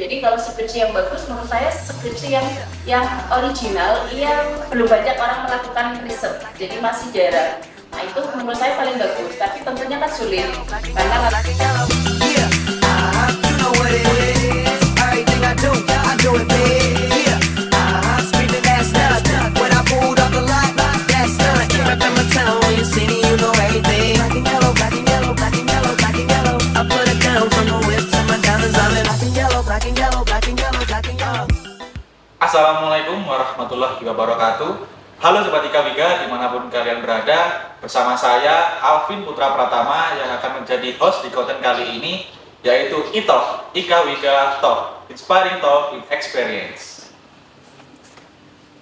Jadi kalau skripsi yang bagus menurut saya skripsi yang original, yang belum banyak orang melakukan riset, jadi masih jarang. Nah itu menurut saya paling bagus, tapi tentunya kan sulit karena Assalamualaikum warahmatullahi wabarakatuh. Halo Sobat Ika Wiga dimanapun kalian berada. Bersama saya Alvin Putra Pratama yang akan menjadi host di konten kali ini, yaitu iTalk, Ika Wiga Talk, Inspiring Talk with Experience.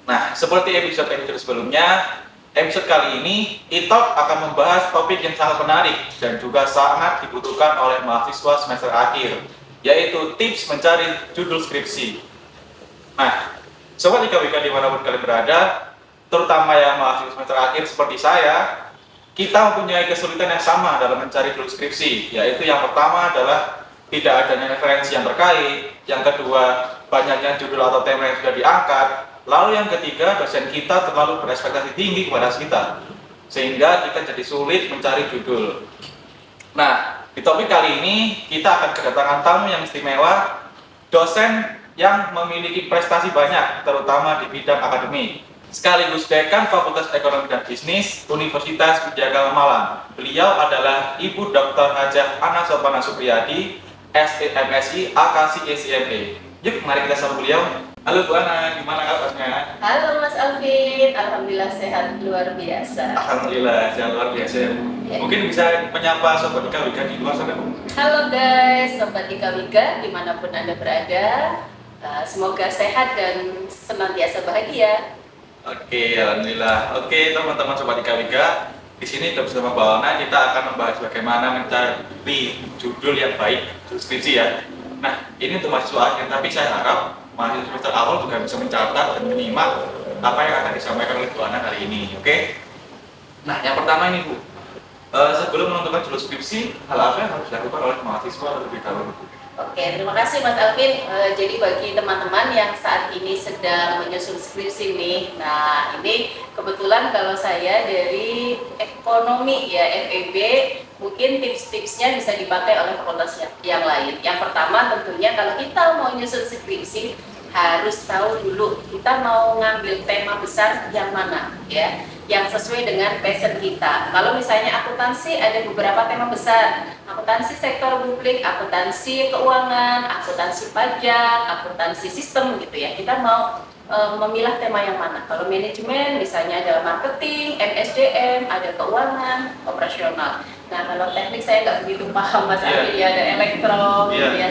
Nah, seperti episode sebelumnya, episode kali ini iTalk akan membahas topik yang sangat menarik dan juga sangat dibutuhkan oleh mahasiswa semester akhir, yaitu tips mencari judul skripsi. Nah, Sobat Ika Wika dimanapun kalian berada, terutama yang mahasiswa semester akhir seperti saya, kita mempunyai kesulitan yang sama dalam mencari judul skripsi, yaitu yang pertama adalah tidak adanya referensi yang terkait, yang kedua banyaknya judul atau tema yang sudah diangkat, lalu yang ketiga dosen kita terlalu berekspektasi tinggi kepada kita, sehingga kita jadi sulit mencari judul. Nah, di topik kali ini kita akan kedatangan tamu yang istimewa, dosen yang memiliki prestasi banyak, terutama di bidang akademik. Sekaligus Dekan Fakultas Ekonomi dan Bisnis Universitas Widyagama Malang. Beliau adalah Ibu Dr. Hajah Ana Sopana Supriyadi, SMSI AKSI ECME. Yuk, mari kita sapa beliau. Halo Bu Ana, gimana kabarnya? halo Mas Alvin, alhamdulillah sehat luar biasa. Alhamdulillah, sehat luar biasa ya. Mungkin bisa menyapa Sobat Ika Wiga di luar sana, Bu. Halo guys, Sobat Ika Wiga dimanapun Anda berada, semoga sehat dan senantiasa bahagia. Oke, alhamdulillah. Oke, teman-teman Sobat Ika Wiga, di sini bersama Mbak Ona kita akan membahas bagaimana mencari judul yang baik, judul skripsi ya. Nah, ini untuk mahasiswa akhir, tapi saya harap mahasiswa semester awal juga bisa mencatat dan menyimak apa yang akan disampaikan oleh Bu Ana hari ini, oke? Nah, yang pertama ini Bu, sebelum menentukan judul skripsi, hal apa yang harus dilakukan oleh mahasiswa terlebih dahulu? Oke, terima kasih Mas Alvin. Jadi bagi teman-teman yang saat ini sedang menyusun skripsi nih, nah ini kebetulan kalau saya dari ekonomi ya FEB, mungkin tips-tipsnya bisa dipakai oleh fakultas yang lain. Yang pertama tentunya kalau kita mau menyusun skripsi harus tahu dulu kita mau ngambil tema besar yang mana ya, yang sesuai dengan passion kita. Kalau misalnya akuntansi ada beberapa tema besar, akuntansi sektor publik, akuntansi keuangan, akuntansi pajak, akuntansi sistem gitu ya. Kita mau memilah tema yang mana. Kalau manajemen misalnya ada marketing, MSDM, ada keuangan, operasional. Nah kalau teknik saya nggak begitu paham Mas Alvin ya, ada elektro, ya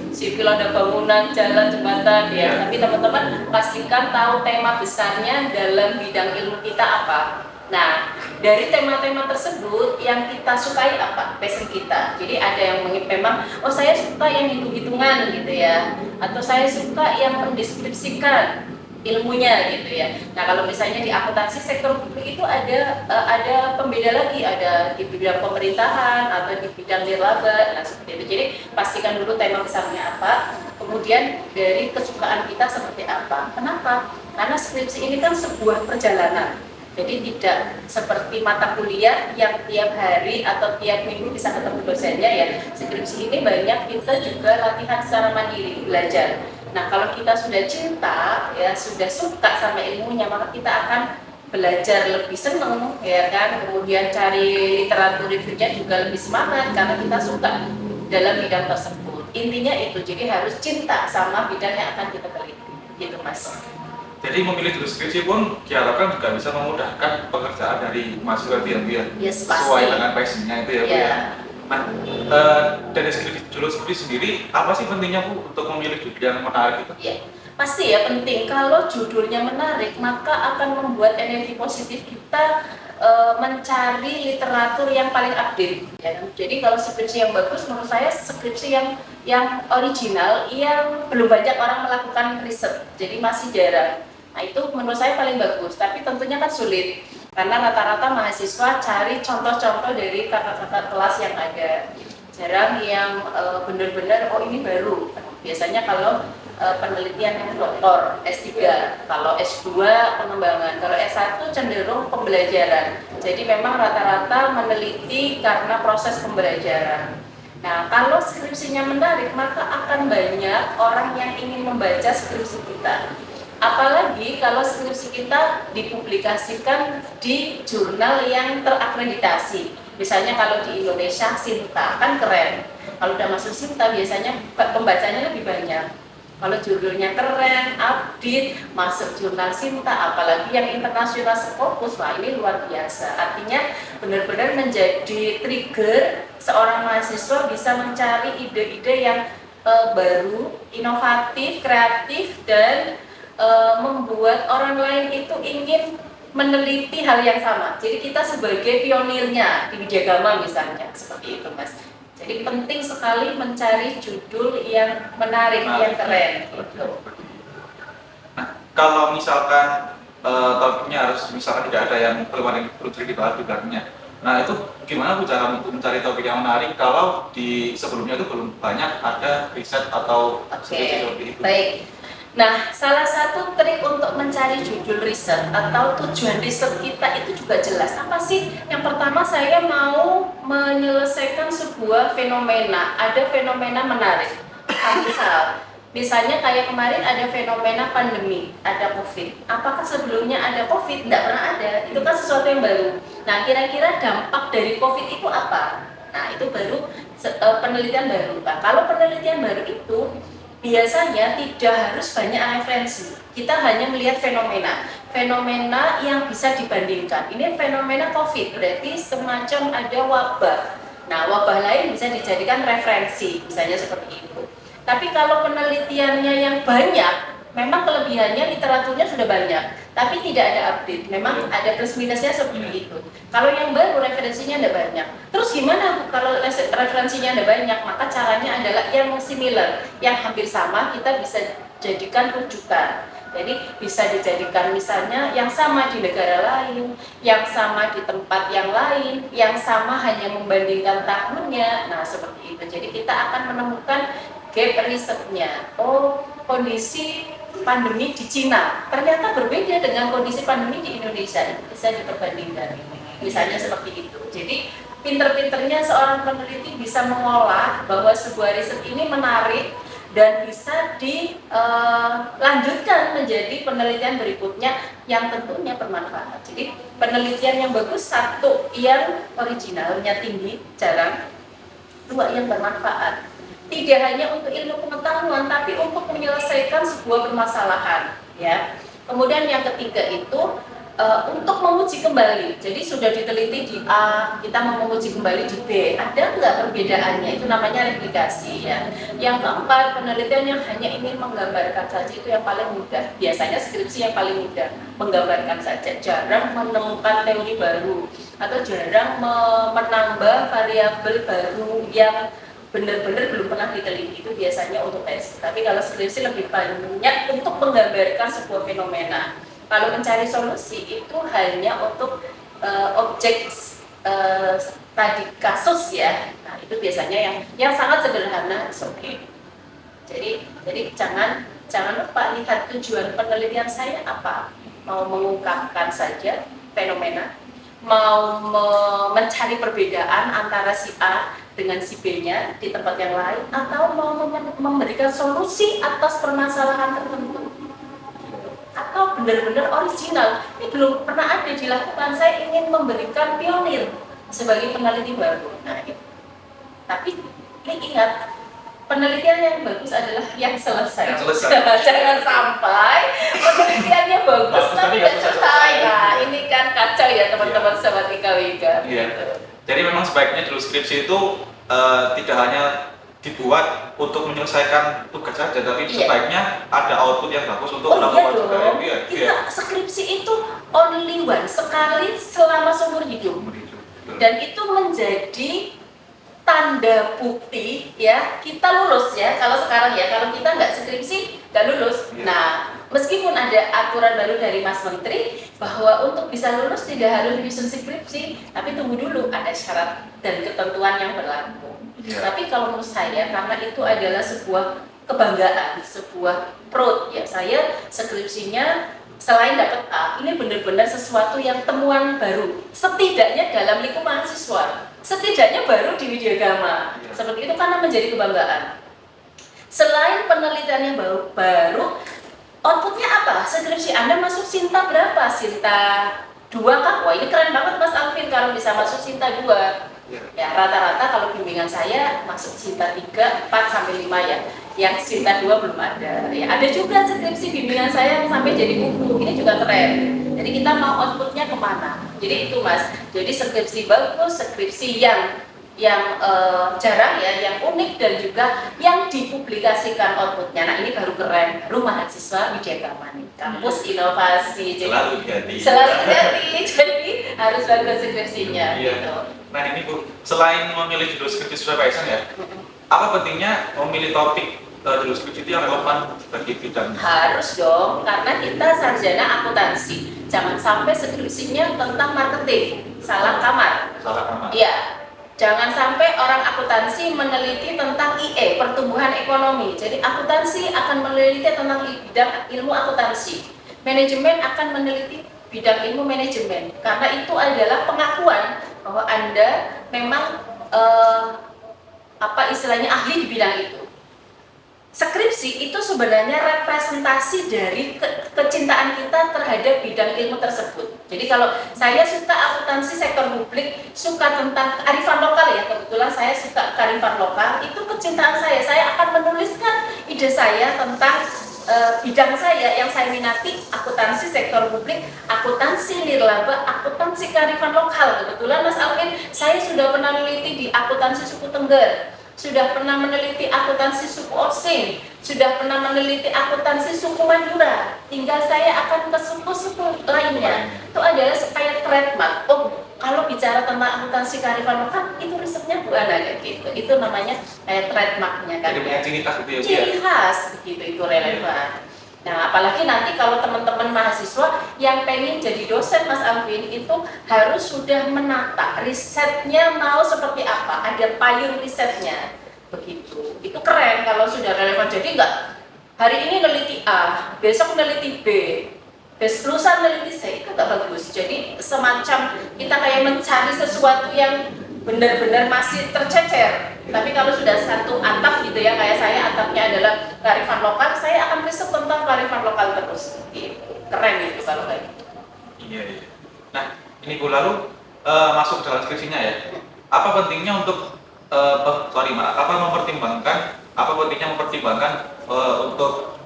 sipil ada bangunan, jalan, jembatan ya. Tapi teman-teman pastikan tahu tema besarnya dalam bidang ilmu kita apa. Nah, dari tema-tema tersebut yang kita sukai apa? Passion kita. Jadi ada yang memang, oh saya suka yang hitung-hitungan gitu ya, atau saya suka yang mendeskripsikan ilmunya gitu ya. Nah kalau misalnya di akuntansi sektor publik itu ada pembeda lagi, ada di bidang pemerintahan atau di bidang nirlaba, nah seperti itu. Jadi pastikan dulu tema besarnya apa, kemudian dari kesukaan kita seperti apa. Kenapa? Karena skripsi ini kan sebuah perjalanan. Jadi tidak seperti mata kuliah yang tiap hari atau tiap minggu bisa ketemu dosennya ya. Skripsi ini banyak kita juga latihan secara mandiri, belajar. Nah kalau kita sudah cinta, ya sudah suka sama ilmunya, maka kita akan belajar lebih seneng, ya kan. Kemudian cari literatur reviewnya juga lebih semangat karena kita suka dalam bidang tersebut. Intinya itu, jadi harus cinta sama bidang yang akan kita teliti, gitu Mas. Jadi memilih judul skripsi pun diharapkan juga bisa memudahkan pekerjaan dari mahasiswa itu ya, Yes, sesuai dengan passionnya itu ya Bu ya. Nah, dari judul skripsi sendiri, apa sih pentingnya Bu untuk memilih judul yang menarik itu? Ya, pasti ya penting. Kalau judulnya menarik, maka akan membuat energi positif kita mencari literatur yang paling update. Ya. Jadi kalau skripsi yang bagus, menurut saya skripsi yang original, yang belum banyak orang melakukan riset, jadi masih jarang. Nah itu menurut saya paling bagus, tapi tentunya kan sulit karena rata-rata mahasiswa cari contoh-contoh dari kakak-kakak kelas yang ada. Jarang yang benar-benar oh ini baru Biasanya kalau penelitian yang doktor, S3, kalau S2 pengembangan, kalau S1 cenderung pembelajaran. Jadi memang rata-rata meneliti karena proses pembelajaran. Nah, kalau skripsinya menarik, maka akan banyak orang yang ingin membaca skripsi kita. Apalagi kalau skripsi kita dipublikasikan di jurnal yang terakreditasi. Misalnya kalau di Indonesia, Sinta, kan keren. Kalau udah masuk Sinta, biasanya pembacanya lebih banyak. Kalau judulnya keren, update, masuk jurnal Sinta, apalagi yang internasional Scopus, wah ini luar biasa. Artinya benar-benar menjadi trigger seorang mahasiswa bisa mencari ide-ide yang baru, inovatif, kreatif, dan membuat orang lain itu ingin meneliti hal yang sama. Jadi kita sebagai pionirnya di Widyagama misalnya, seperti itu Mas. Jadi penting sekali mencari judul yang menarik, yang keren. Gitu. Nah, kalau misalkan topiknya harus misalkan tidak ada yang belum dibahas di belakangnya. Nah itu gimana Bu cara untuk mencari topik yang menarik kalau di sebelumnya itu belum banyak ada riset atau seperti itu? Baik. Nah, salah satu trik untuk mencari judul riset atau tujuan riset kita itu juga jelas. Apa sih? Yang pertama saya mau menyelesaikan sebuah fenomena. Ada fenomena menarik. Misalnya kayak kemarin ada fenomena pandemi, ada COVID. Apakah sebelumnya ada COVID? Tidak pernah ada. Itu kan sesuatu yang baru. Nah, kira-kira dampak dari COVID itu apa? Nah, itu baru penelitian baru. Nah, kalau penelitian baru itu biasanya tidak harus banyak referensi. Kita hanya melihat fenomena yang bisa dibandingkan. Ini fenomena COVID, berarti semacam ada wabah. Nah, wabah lain bisa dijadikan referensi, misalnya seperti itu. Tapi kalau penelitiannya yang banyak, memang kelebihannya literaturnya sudah banyak, tapi tidak ada update. Memang ada plus minusnya seperti itu. Kalau yang baru referensinya ada banyak. Terus gimana kalau referensinya ada banyak? Maka caranya adalah yang similar, yang hampir sama kita bisa jadikan rujukan. Jadi bisa dijadikan misalnya yang sama di negara lain, yang sama di tempat yang lain, yang sama hanya membandingkan tahunnya. Nah seperti itu. Jadi kita akan menemukan gap risetnya. Oh, kondisi pandemi di Cina ternyata berbeda dengan kondisi pandemi di Indonesia, bisa diperbandingkan. Misalnya seperti itu. Jadi pinter-pinternya seorang peneliti bisa mengolah bahwa sebuah riset ini menarik dan bisa dilanjutkan menjadi penelitian berikutnya yang tentunya bermanfaat. Jadi penelitian yang bagus, satu yang originalnya tinggi, jarang, dua yang bermanfaat. Tidak hanya untuk ilmu pengetahuan, tapi untuk menyelesaikan sebuah permasalahan. Ya. Kemudian yang ketiga itu untuk menguji kembali. Jadi sudah diteliti di A, kita mau menguji kembali di B. Ada nggak perbedaannya? Itu namanya replikasi. Ya. Yang keempat, penelitian yang hanya ingin menggambarkan saja itu yang paling mudah. Biasanya skripsi yang paling mudah, menggambarkan saja. Jarang menemukan teori baru atau jarang menambah variabel baru yang benar-benar belum pernah diteliti. Itu biasanya untuk tesis. Tapi kalau skripsi lebih banyak untuk menggambarkan sebuah fenomena. Kalau mencari solusi itu hanya untuk objek tadi kasus ya. Nah itu biasanya yang sangat sederhana. Okay. Jadi jangan lupa lihat tujuan penelitian saya apa. Mau mengungkapkan saja fenomena, mau mencari perbedaan antara si A dengan si B-nya di tempat yang lain, atau mau memberikan solusi atas permasalahan tertentu, atau benar-benar original. Ini belum pernah ada dilakukan. Saya ingin memberikan pionir sebagai peneliti baru. Nah, itu. Tapi ingat, penelitian yang bagus adalah yang selesai. Jangan sampai penelitiannya bagus tapi tidak selesai. Nah, ini kan kacau ya teman-teman sobat IKWK. Iya. Jadi memang sebaiknya dulu skripsi itu tidak hanya dibuat untuk menyelesaikan tugas saja, tapi sebaiknya ada output yang bagus untuk melakukan juga. Kita skripsi itu only one, sekali selama seumur hidup. Dan itu menjadi tanda bukti ya kita lulus ya. Kalau sekarang ya, kalau kita nggak skripsi nggak lulus. Nah, meskipun ada aturan baru dari Mas Menteri bahwa untuk bisa lulus tidak harus menyusun skripsi, tapi tunggu dulu ada syarat dan ketentuan yang berlaku. Tapi kalau menurut saya, karena itu adalah sebuah kebanggaan, sebuah pride ya. Saya skripsinya selain dapat A, ini benar-benar sesuatu yang temuan baru, setidaknya dalam lingkup mahasiswa, setidaknya baru di Widyagama. Seperti itu karena menjadi kebanggaan. Selain penelitian yang baru, outputnya apa? Skripsi Anda masuk Sinta berapa? Sinta 2 kah? Wah, ini keren banget Mas Alvin kalau bisa masuk Sinta 2. Ya, rata-rata kalau bimbingan saya masuk Sinta 3, 4 sampai 5 ya. Yang Sinta 2 belum ada. Ya, ada juga skripsi bimbingan saya yang sampai jadi buku. Ini juga keren. Jadi kita mau outputnya kemana? Jadi itu Mas. Jadi skripsi bagus, skripsi yang jarang ya, yang unik dan juga yang dipublikasikan outputnya. Nah ini baru keren, baru mahasiswa Widyagama nih, kampus inovasi. Jadi selalu ganti, jadi harus bagus skripsinya. Iya. Gitu. Nah ini Bu, selain memilih judul skripsi sesuai passion ya, apa pentingnya memilih topik judul skripsi itu yang relevan bagi bidangnya? Harus dong, karena kita sarjana akuntansi. Jangan sampai skripsinya tentang marketing, salah kamar. Salah kamar. Iya. Jangan sampai orang akuntansi meneliti tentang IE, pertumbuhan ekonomi. Jadi akuntansi akan meneliti tentang bidang ilmu akuntansi. Manajemen akan meneliti bidang ilmu manajemen. Karena itu adalah pengakuan bahwa Anda memang istilahnya ahli di bidang itu. Skripsi itu sebenarnya representasi dari kecintaan kita terhadap bidang ilmu tersebut. Jadi kalau saya suka akuntansi sektor publik, suka tentang kearifan lokal ya, kebetulan saya suka kearifan lokal, itu kecintaan saya. Saya akan menuliskan ide saya tentang bidang saya yang saya minati, akuntansi sektor publik, akuntansi nirlaba, akuntansi kearifan lokal. Kebetulan Mas Alvin, saya sudah pernah meneliti di akuntansi suku Tengger, sudah pernah meneliti akuntansi suku Osing, sudah pernah meneliti akuntansi suku Madura. Tinggal saya akan ke suku-suku lainnya. Itu adalah kayak trademark. Oh, kalau bicara tentang akuntansi kearifan lokal, itu risetnya Bu Ana kayak gitu. Itu namanya kayak trademarknya kan. Jadi punya ciri khas gitu ya? Ciri khas begitu, itu relevan. Nah, apalagi nanti kalau teman-teman mahasiswa yang pengen jadi dosen Mas Alvin, itu harus sudah menata risetnya mau seperti apa, ada payung risetnya begitu. Itu keren kalau sudah relevan. Jadi enggak hari ini neliti A, besok neliti B, besok lusa neliti C, itu enggak bagus. Jadi semacam kita kayak mencari sesuatu yang benar-benar masih tercecer. Tapi kalau sudah satu atap gitu ya, kayak saya atapnya adalah kearifan lokal, saya akan riset tentang kearifan lokal terus. Gitu. Keren itu kalau kayak gitu. Iya. Nah, ini Bu, lalu masuk dalam skripsinya ya. Apa pentingnya untuk apa mempertimbangkan untuk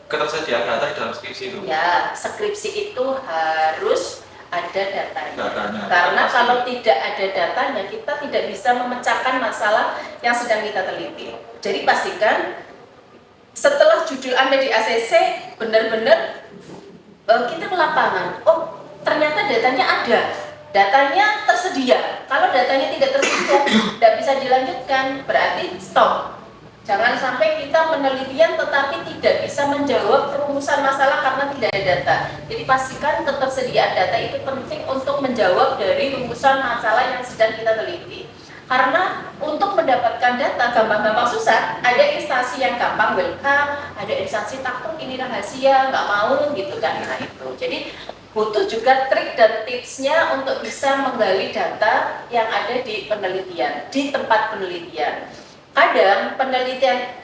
ketersediaan data di dalam skripsi itu? Ya, skripsi itu harus ada datanya. Karena pasti. kalau tidak ada datanya, kita tidak bisa memecahkan masalah yang sedang kita teliti. Jadi pastikan setelah judul Anda di ACC, benar-benar kita ke lapangan. Oh, ternyata datanya ada. Datanya tersedia. Kalau datanya tidak tersedia, tidak bisa dilanjutkan, berarti stop. Jangan sampai kita penelitian tetapi tidak bisa menjawab perumusan masalah karena tidak ada data. Jadi pastikan ketersediaan data itu penting untuk menjawab dari rumusan masalah yang sedang kita teliti. Karena untuk mendapatkan data gampang-gampang susah, ada instansi yang gampang welcome, ada instansi takut ini rahasia, nggak mau gitu kan. Nah itu. Jadi butuh juga trik dan tipsnya untuk bisa menggali data yang ada di penelitian, di tempat penelitian. Kadang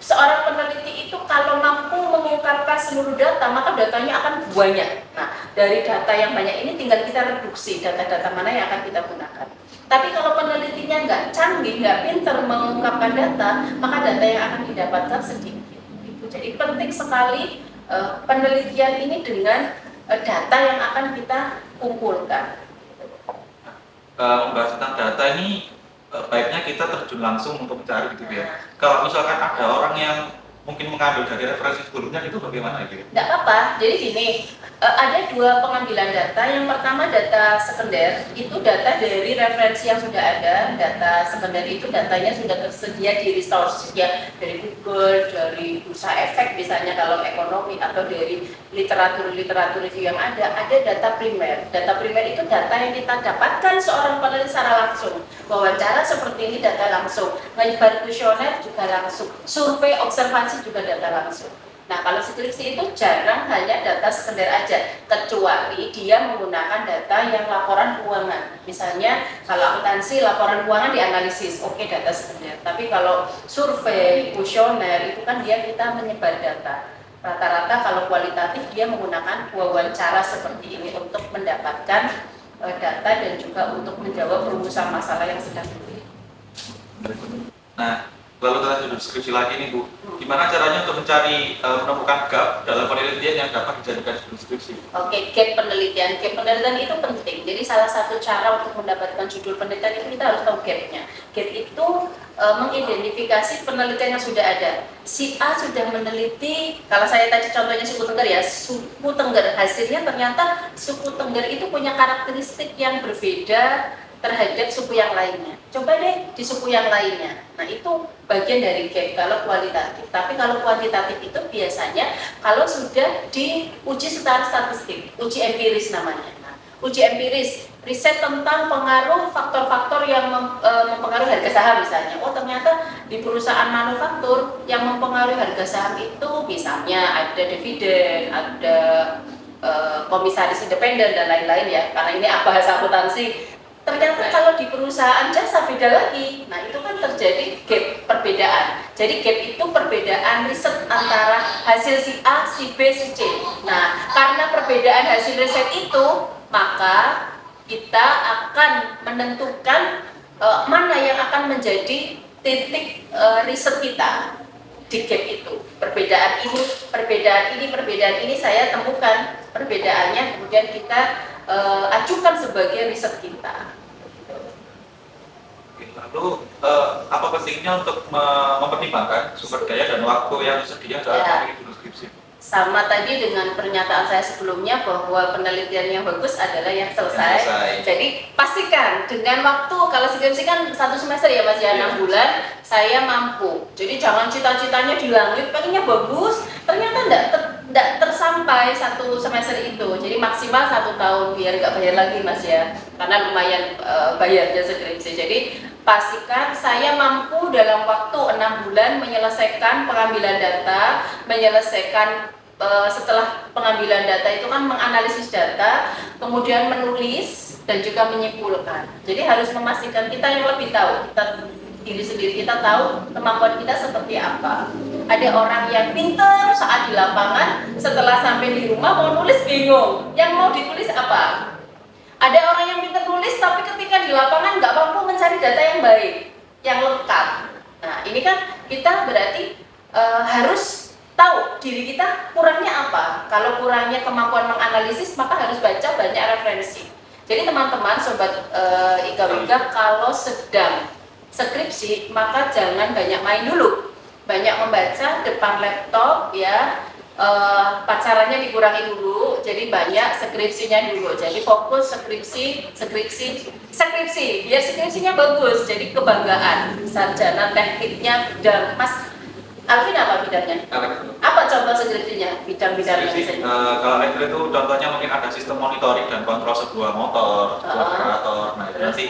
seorang peneliti itu kalau mampu mengungkapkan seluruh data, maka datanya akan banyak. Nah, dari data yang banyak ini tinggal kita reduksi data-data mana yang akan kita gunakan. Tapi kalau penelitinya nggak canggih, nggak pintar mengungkapkan data, maka data yang akan didapatkan sedikit. Jadi penting sekali penelitian ini dengan data yang akan kita kumpulkan. Membahas tentang data ini baiknya kita terjun langsung untuk mencari gitu ya. Kalau misalkan ada orang yang mungkin mengambil dari referensi sebelumnya, itu bagaimana gitu? Tidak apa-apa. Jadi gini, ada dua pengambilan data. Yang pertama data sekunder, itu data dari referensi yang sudah ada. Data sekunder itu datanya sudah tersedia di resource ya, dari Google, dari bursa efek misalnya kalau ekonomi, atau dari literatur review yang ada. Ada data primer. Data primer itu data yang kita dapatkan seorang peneliti secara langsung. Wawancara seperti ini data langsung, menyebar kuesioner juga langsung, survei observasi akuntansi juga data langsung. Nah, kalau skripsi itu jarang, hanya data sekedar aja, kecuali dia menggunakan data yang laporan keuangan. Misalnya, kalau akuntansi laporan keuangan dianalisis, oke, data sekedar. Tapi kalau survei, kuesioner, itu kan kita menyebar data. Rata-rata kalau kualitatif dia menggunakan wawancara seperti ini untuk mendapatkan data dan juga untuk menjawab rumusan masalah yang sedang dipilih. Nah, lalu kita lanjut deskripsi lagi nih Bu, gimana caranya untuk menemukan gap dalam penelitian yang dapat dijadikan deskripsi? Oke, gap penelitian itu penting. Jadi salah satu cara untuk mendapatkan judul penelitian itu kita harus tahu gapnya. Gap itu mengidentifikasi penelitian yang sudah ada. Si A sudah meneliti, kalau saya tadi contohnya suku Tengger ya, suku Tengger, hasilnya ternyata suku Tengger itu punya karakteristik yang berbeda terhadap suku yang lainnya. Coba deh di suku yang lainnya. Nah, itu bagian dari gap kalau kualitatif. Tapi kalau kuantitatif itu biasanya kalau sudah diuji secara statistik, uji empiris namanya. Nah, uji empiris, riset tentang pengaruh faktor-faktor yang mempengaruhi harga saham misalnya. Oh, ternyata di perusahaan manufaktur yang mempengaruhi harga saham itu misalnya ada dividen, ada komisaris independen dan lain-lain ya. Karena ini bahasa akuntansi. Ternyata kalau di perusahaan jasa beda lagi. Nah, itu kan terjadi gap perbedaan. Jadi gap itu perbedaan riset antara hasil si A, si B, si C. Nah, karena perbedaan hasil riset itu, maka kita akan menentukan mana yang akan menjadi titik riset kita di gap itu. Perbedaan ini saya temukan perbedaannya, kemudian kita ajukan sebagai riset kita. Lalu apa pentingnya untuk mempertimbangkan sumber daya dan waktu yang tersedia dalam deskripsi? Sama tadi dengan pernyataan saya sebelumnya bahwa penelitian yang bagus adalah yang selesai. Jadi pastikan dengan waktu, kalau skripsi kan 1 semester ya Mas ya, 6 bulan saya mampu. Jadi jangan cita-citanya di langit, pengennya bagus, ternyata tidak tersampai 1 semester itu. Jadi maksimal 1 tahun biar nggak bayar lagi Mas ya, karena lumayan bayarnya skripsi. Jadi pastikan saya mampu dalam waktu 6 bulan menyelesaikan pengambilan data, menyelesaikan setelah pengambilan data itu kan menganalisis data, kemudian menulis dan juga menyimpulkan. Jadi harus memastikan kita yang lebih tahu, diri sendiri kita tahu kemampuan kita seperti apa. Ada orang yang pintar saat di lapangan, setelah sampai di rumah mau nulis bingung, yang mau ditulis apa? Ada orang yang pintar nulis tapi ketika di lapangan nggak mampu mencari data yang baik, yang lengkap. Nah, ini kan kita berarti harus tahu diri kita kurangnya apa. Kalau kurangnya kemampuan menganalisis, maka harus baca banyak referensi. Jadi teman-teman, sobat Ika Wika, kalau sedang skripsi, maka jangan banyak main dulu. Banyak membaca depan laptop ya. Pacarannya dikurangi dulu, jadi banyak skripsinya dulu. Jadi fokus skripsi, biar skripsinya bagus. Jadi kebanggaan, sarjana tekniknya bidang. Mas Alvin apa bidangnya? Apa contoh skripsinya? Bidang-bidangnya? Kalau elektro itu contohnya mungkin ada sistem monitoring dan kontrol sebuah motor, sebuah generator. Nah, itu nanti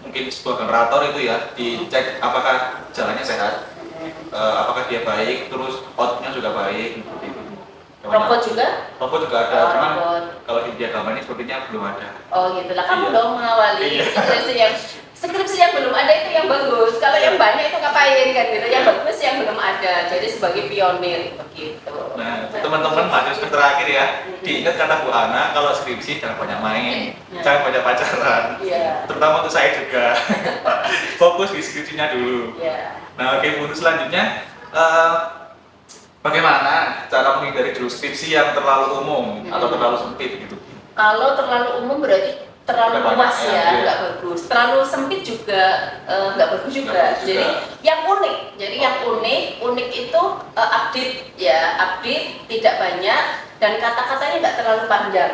mungkin sebuah generator itu ya dicek apakah jalannya sehat, apakah dia baik, terus outputnya juga baik. Robot juga? Robot juga ada, cuman kalau di diagram ini sepertinya belum ada. Oh gitu lah, kamu dong mengawali skripsi yang belum ada itu yang bagus. Kalau yang banyak itu ngapain kan gitu? Yang bagus yang belum ada. Jadi sebagai pionir begitu. Nah, teman-teman mahasiswa semester akhir ya, diingat kata Bu Ana, kalau skripsi jangan banyak main, jangan banyak pacaran. Terutama untuk saya juga. Fokus di skripsinya dulu. Nah, oke Bu, untuk selanjutnya bagaimana cara menghindari judul skripsi yang terlalu umum atau terlalu sempit gitu? Kalau terlalu umum berarti terlalu luas ya, nggak bagus. Terlalu sempit juga nggak bagus juga. Jadi yang unik itu update ya, update tidak banyak dan kata-katanya nggak terlalu panjang.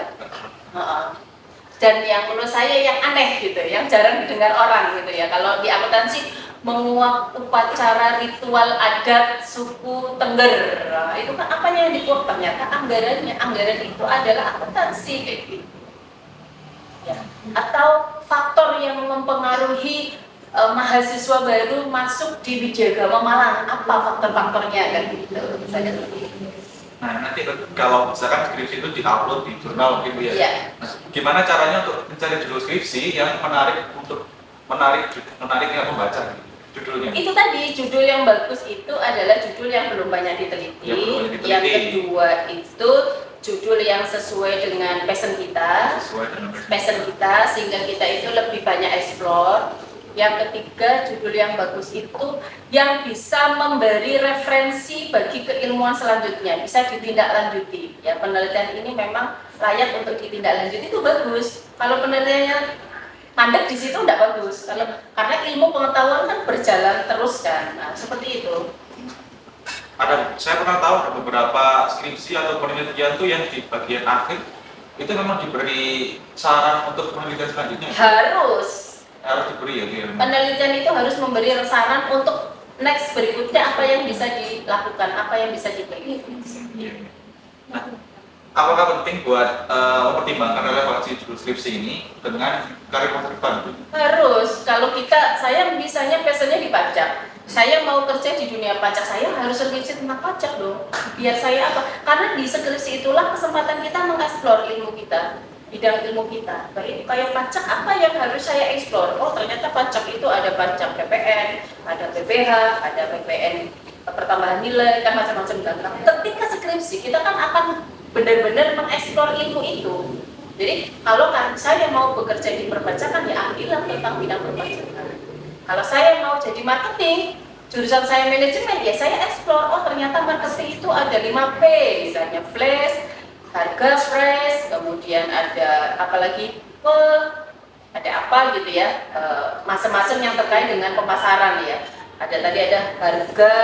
Dan yang menurut saya yang aneh gitu, yang jarang didengar orang gitu ya. Kalau di akuntansi menguak upacara ritual adat suku Tengger, itu kan apanya yang dikuak? Ternyata anggaran itu adalah akuntansi kayak gitu. Ya. Atau faktor yang mempengaruhi mahasiswa baru masuk di Widyagama Malang, apa faktor-faktornya kan gitu misalnya seperti itu. Nah, nanti kalau misalkan skripsi itu di-upload di jurnal gitu ya. Iya. Nah, gimana caranya untuk mencari judul skripsi yang menarik untuk menarik pembaca gitu, judulnya? Itu tadi judul yang bagus itu adalah judul yang belum banyak diteliti. Yang kedua itu judul yang sesuai dengan passion kita, sehingga kita itu lebih banyak explore. Yang ketiga, judul yang bagus itu yang bisa memberi referensi bagi keilmuan selanjutnya, bisa ditindaklanjuti. Ya, penelitian ini memang layak untuk ditindaklanjuti, itu bagus. Kalau penelitiannya mandek di situ tidak bagus. Karena ilmu pengetahuan kan berjalan terus kan. Nah, seperti itu. Saya pernah tahu ada beberapa skripsi atau penelitian tuh yang di bagian akhir itu memang diberi saran untuk penelitian selanjutnya. Harus diberi ya dia. Penelitian itu harus memberi saran untuk next berikutnya apa yang bisa dilakukan, apa yang bisa diteliti. Nah, apakah penting buat mempertimbangkan relevansi judul skripsi ini dengan karir masa depan? Harus. Kalau saya misalnya passionnya di pajak, saya mau kerja di dunia pajak, saya harus skripsi tentang pajak dong. Biar saya apa? Karena di skripsi itulah kesempatan kita mengeksplor ilmu kita, bidang ilmu kita. Baik kayak pajak, apa yang harus saya eksplor? Oh, ternyata pajak itu ada pajak PPN, ada PPH, ada PPN pertambahan nilai, kan macam-macam kan. Ketika skripsi kita kan akan benar-benar mengeksplor ilmu itu. Jadi kalau kan saya mau bekerja di perpajakan, ya ambillah tentang bidang perpajakan. Kalau saya mau jadi marketing, jurusan saya manajemen, ya saya eksplor. Oh, ternyata marketing itu ada 5P, misalnya flash, harga fresh, kemudian ada apalagi ada apa gitu ya, macam-macam yang terkait dengan pemasaran ya. Tadi ada harga,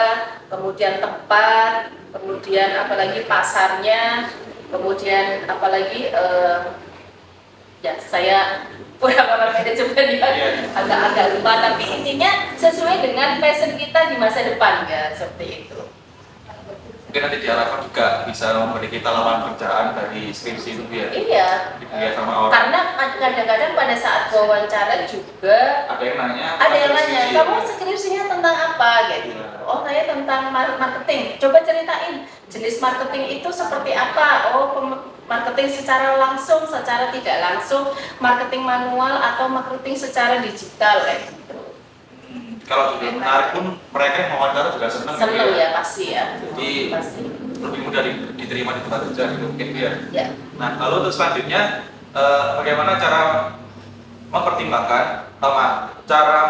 kemudian tempat, kemudian apalagi pasarnya, kemudian apalagi ya saya pura-pura manajemen ya, agak lupa, tapi intinya sesuai dengan passion kita di masa depan ya, seperti itu. Mungkin nanti diharapkan juga bisa memberi kita lapangan pekerjaan dari skripsi itu ya. Iya. Dilihat sama orang. Karena kadang-kadang pada saat wawancara juga ada yang nanya, kamu skripsinya tentang apa gitu. Ya. Oh, saya tentang marketing. Coba ceritain jenis marketing itu seperti apa. Oh, marketing secara langsung, secara tidak langsung, marketing manual atau marketing secara digital kayak gitu. Kalau sudah menarik pun mereka yang wawancara juga senang ya, pasti ya. Jadi pasti lebih mudah diterima di tempat kerja gitu mungkin ya. Nah, lalu untuk selanjutnya bagaimana cara mempertimbangkan cara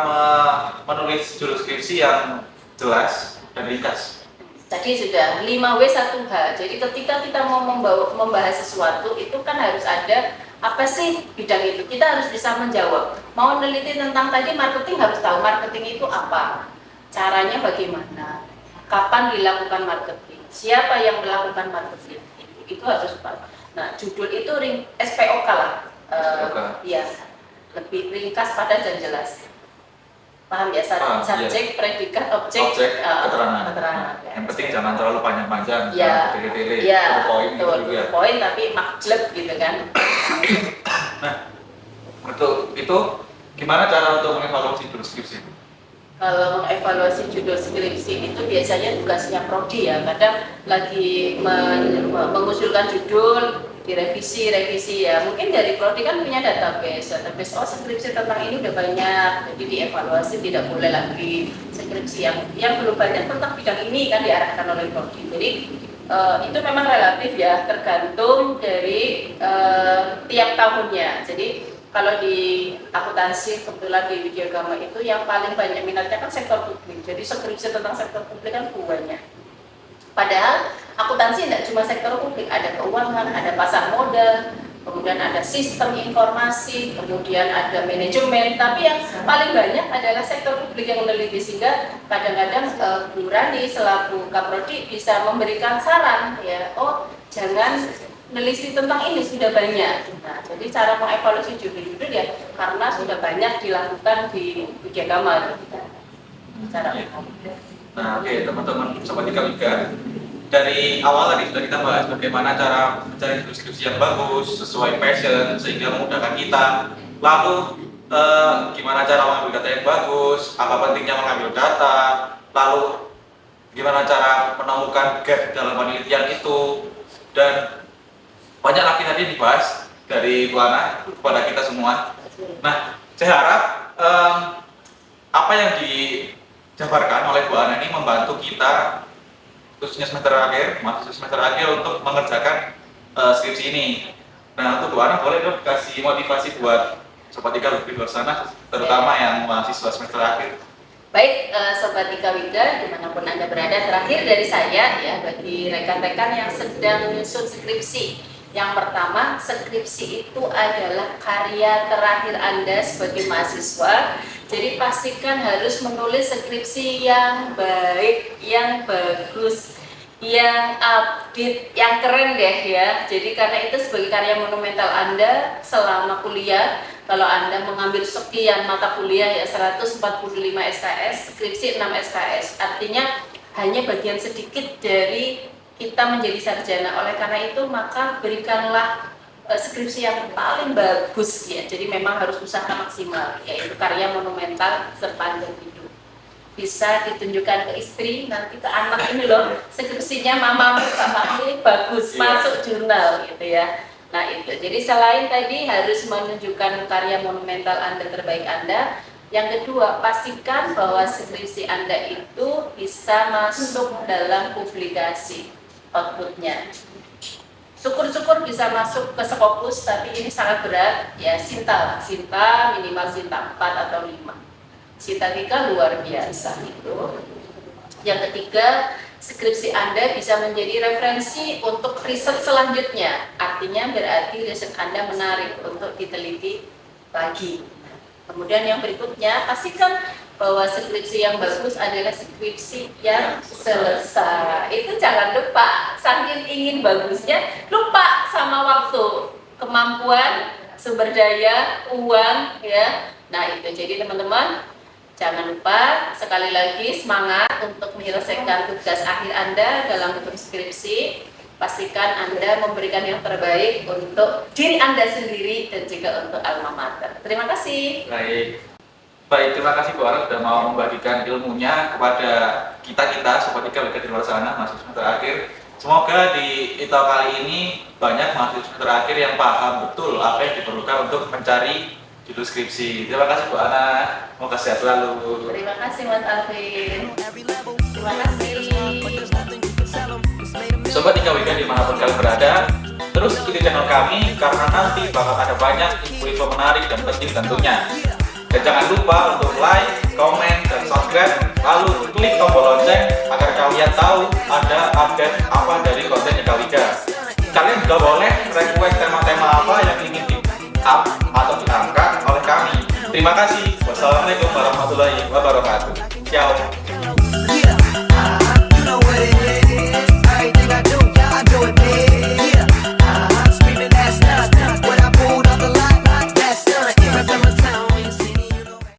menulis judul skripsi yang jelas dan ringkas? Tadi sudah 5W1H. Jadi ketika kita mau membahas sesuatu itu kan harus ada apa sih bidang itu, kita harus bisa menjawab. Mau meneliti tentang tadi marketing, harus tahu marketing itu apa, caranya bagaimana, kapan dilakukan marketing, siapa yang melakukan marketing, itu harus tahu. Nah, judul itu SPOK lah, ya, lebih ringkas, padat dan jelas. Paham ya? Subjek, predikat, objek, keterangan. Yang penting jangan terlalu panjang-panjang, tele-tele, poin gitu ya. Poin tapi makleb gitu kan. Nah, untuk itu gimana cara untuk mengevaluasi judul skripsi? Kalau mengevaluasi judul skripsi itu biasanya tugasnya prodi ya. Kadang lagi mengusulkan judul, direvisi ya. Mungkin dari prodi kan punya database. Oh, skripsi tentang ini udah banyak, jadi dievaluasi, tidak boleh lagi skripsi yang belum banyak tentang bidang ini kan diarahkan oleh prodi. Jadi itu memang relatif ya, tergantung dari tiap tahunnya. Jadi kalau di akuntansi kebetulan di Widyagama itu yang paling banyak minatnya kan sektor publik. Jadi skripsi tentang sektor publik kan banyak. Padahal akuntansi tidak cuma sektor publik, ada keuangan, ada pasar modal, kemudian ada sistem informasi, kemudian ada manajemen. Tapi yang paling banyak adalah sektor publik yang meneliti, sehingga kadang-kadang Bu Rani selaku Kaprodi bisa memberikan saran ya. Oh, jangan neliti tentang ini, sudah banyak. Nah, jadi cara mengevaluasi judul-judul ya karena sudah banyak dilakukan di Widyagama. Cara Nah, oke, teman-teman sobat Ika, dari awal tadi sudah kita bahas bagaimana cara mencari skripsi yang bagus sesuai passion sehingga memudahkan kita. Lalu gimana cara mengambil data yang bagus, apa pentingnya mengambil data, lalu gimana cara menemukan gap dalam penelitian itu, dan banyak lagi tadi dibahas dari Bu Ana kepada kita semua. Nah, saya harap apa yang dijabarkan oleh Bu Ana ini membantu kita, khususnya semester akhir, mahasiswa semester akhir untuk mengerjakan skripsi ini. Nah, untuk Bu Ana boleh dong kasih motivasi buat Sobat Ika lebih luar sana, terutama yang mahasiswa semester akhir. Baik, Sobat Ika Wiga, dimanapun Anda berada, terakhir dari saya ya, bagi rekan-rekan yang sedang menyusun skripsi. Yang pertama, skripsi itu adalah karya terakhir Anda sebagai mahasiswa. Jadi pastikan harus menulis skripsi yang baik, yang bagus, yang update, yang keren deh ya. Jadi karena itu sebagai karya monumental Anda selama kuliah, kalau Anda mengambil sekian mata kuliah ya 145 SKS, skripsi 6 SKS, artinya hanya bagian sedikit dari kita menjadi sarjana. Oleh karena itu maka berikanlah skripsi yang paling bagus ya. Jadi memang harus usaha maksimal, yaitu karya monumental sepanjang hidup. Bisa ditunjukkan ke istri, nanti ke anak, ini loh skripsinya mamamu, papamu ini bagus, masuk jurnal gitu ya. Nah itu, jadi selain tadi harus menunjukkan karya monumental Anda, terbaik Anda, yang kedua pastikan bahwa skripsi Anda itu bisa masuk dalam publikasi outputnya. Syukur-syukur bisa masuk ke Scopus, tapi ini sangat berat ya. Sinta minimal Sinta 4 atau 5. Sinta 3 luar biasa itu. Yang ketiga, skripsi Anda bisa menjadi referensi untuk riset selanjutnya. Artinya berarti riset Anda menarik untuk diteliti lagi. Kemudian yang berikutnya, pastikan bahwa skripsi yang bagus adalah skripsi yang selesai. Itu jangan lupa, saking ingin bagusnya, lupa sama waktu, kemampuan, sumber daya, uang ya. Nah itu, jadi teman-teman jangan lupa, sekali lagi semangat untuk menyelesaikan tugas akhir Anda dalam bentuk skripsi. Pastikan Anda memberikan yang terbaik untuk diri Anda sendiri dan juga untuk alma mater. Terima kasih. Baik, terima kasih Bu Ana sudah mau membagikan ilmunya kepada kita Sobat Ika Wiga di luar sana, mahasiswa semester akhir. Semoga di ITO kali ini banyak mahasiswa semester akhir yang paham betul apa yang diperlukan untuk mencari judul skripsi. Terima kasih Bu Ana, semoga sehat selalu. Terima kasih Mas Alvin. Terima kasih. Sobat Ika Wiga dimanapun kalian berada, terus ikuti channel kami karena nanti bakal ada banyak info-info menarik dan penting tentunya. Dan jangan lupa untuk like, komen, dan subscribe, lalu klik tombol lonceng agar kalian tahu ada update apa dari konten Ika Wiga. Kalian juga boleh request tema-tema apa yang ingin di-up atau diangkat oleh kami. Terima kasih. Wassalamualaikum warahmatullahi wabarakatuh. Ciao.